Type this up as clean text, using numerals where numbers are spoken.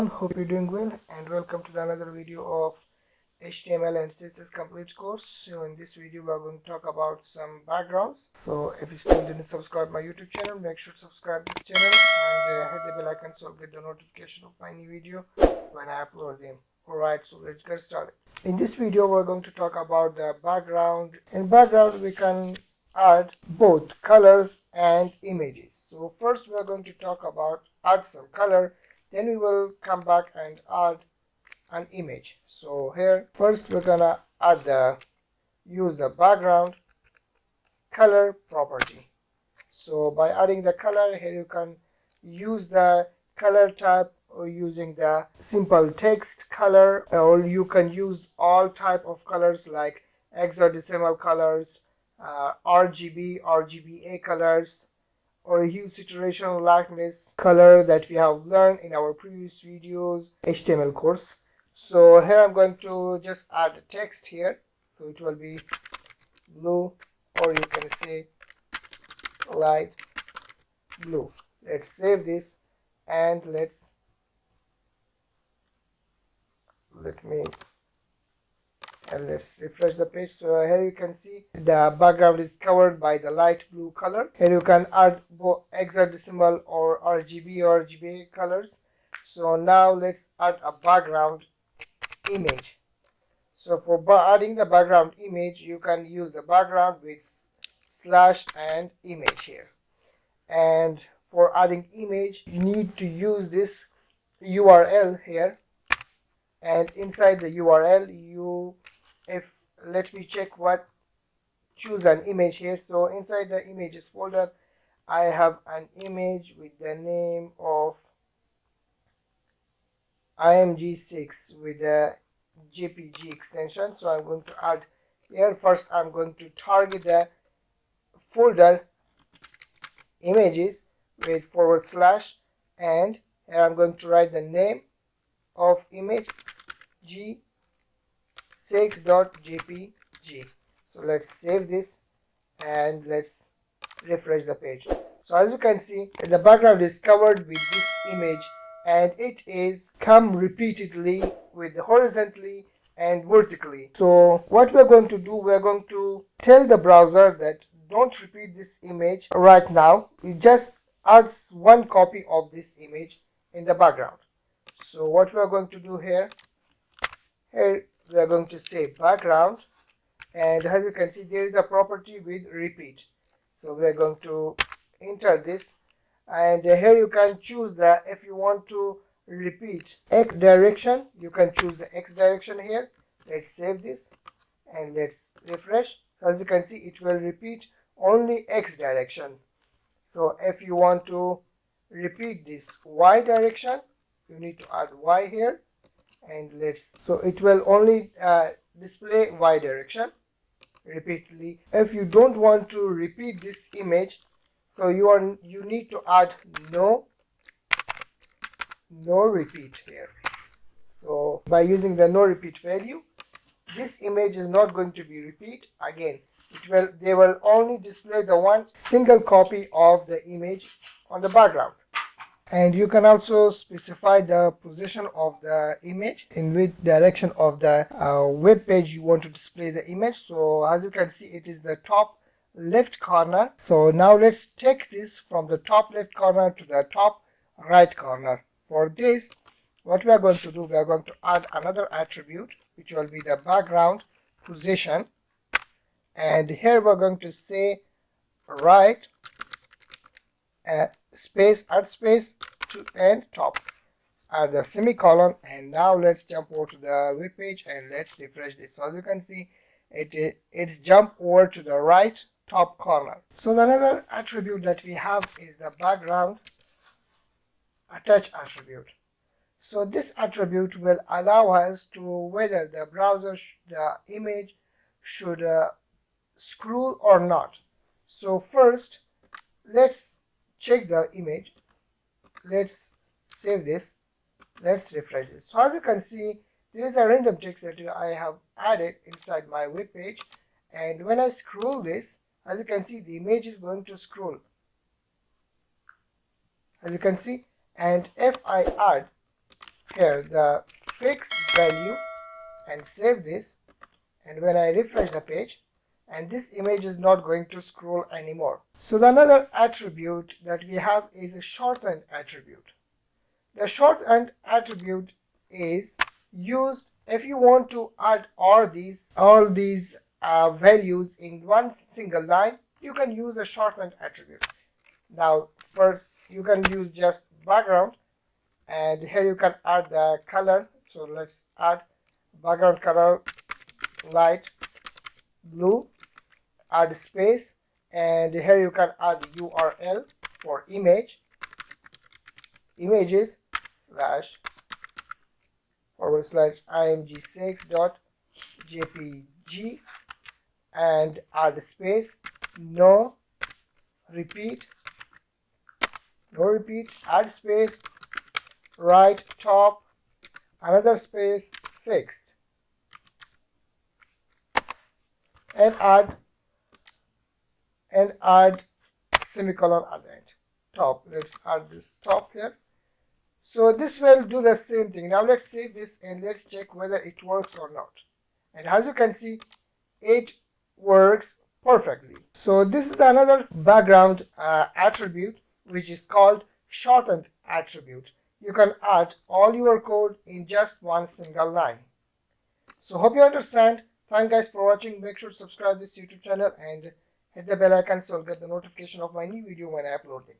Hope you're doing well and welcome to another video of HTML and CSS complete course. So in this video we're going to talk about some backgrounds. So if you still didn't subscribe my YouTube channel, make sure to subscribe this channel and hit the bell icon so you'll get the notification of my new video when I upload them. Alright, so let's get started. In this video we're going to talk about the background. In background we can add both colors and images. So first we're going to talk about add some color, then we will come back and add an image. So here first we're gonna use the background color property. So by adding the color, here you can use the color type or using the simple text color, or you can use all type of colors like hexadecimal colors, RGBA colors, or hue saturation lightness color that we have learned in our previous videos HTML course. So here I'm going to just add text here, so it will be blue, or you can say light blue. Let's save this and let's refresh the page. So here you can see the background is covered by the light blue color. Here you can add both hexadecimal or RGB or RGBA colors. So now let's add a background image. So for adding the background image, you can use the background with slash and image here. And for adding image, you need to use this URL here, and inside the URL let me check what choose an image here. So inside the images folder I have an image with the name of img6 with the JPG extension. So I'm going to add here. First I'm going to target the folder images with /, and here I'm going to write the name of image g6.jpg. So let's save this and let's refresh the page. So as you can see, the background is covered with this image, and it is come repeatedly with horizontally and vertically. So what we're going to do, we're going to tell the browser that don't repeat this image right now. It just adds one copy of this image in the background. So what we're going to do here we are going to say background, and as you can see there is a property with repeat. So we are going to enter this, and here you can choose if you want to repeat X direction, you can choose the X direction here. Let's save this and let's refresh. So as you can see, it will repeat only X direction. So if you want to repeat this Y direction, you need to add Y here, and so it will only display Y direction repeatedly. If you don't want to repeat this image, so you need to add no repeat here. So by using the no repeat value, this image is not going to be repeat again. They will only display the one single copy of the image on the background. And you can also specify the position of the image, in which direction of the web page you want to display the image. So as you can see, it is the top left corner. So now let's take this from the top left corner to the top right corner. For this, what we are going to do, we are going to add another attribute, which will be the background position, and here we're going to say right space, add space to and top, add the semicolon, and now let's jump over to the web page and let's refresh this. So as you can see, it's jump over to the right top corner. So another attribute that we have is the background attach attribute. So this attribute will allow us to whether the browser the image should scroll or not. So first let's check the image. Let's save this. Let's refresh this. So as you can see, there is a random text that I have added inside my web page, and when I scroll this, as you can see, the image is going to scroll, as you can see. And if I add here the fixed value and save this, and when I refresh the page, and this image is not going to scroll anymore. So the another attribute that we have is a shorthand attribute. The shorthand attribute is used if you want to add all these values in one single line. You can use a shorthand attribute. Now first you can use just background, and here you can add the color. So let's add background color light blue, add space, and here you can add URL for images /img6.jpg, and add space, no repeat, add space, right top, another space, fixed, and add semicolon at the end. Top, let's add this top here. So this will do the same thing. Now let's save this and let's check whether it works or not. And as you can see, it works perfectly. So this is another background attribute which is called shorthand attribute. You can add all your code in just one single line. So hope you understand. Thank guys for watching. Make sure to subscribe this YouTube channel and hit the bell icon so you'll get the notification of my new video when I upload it.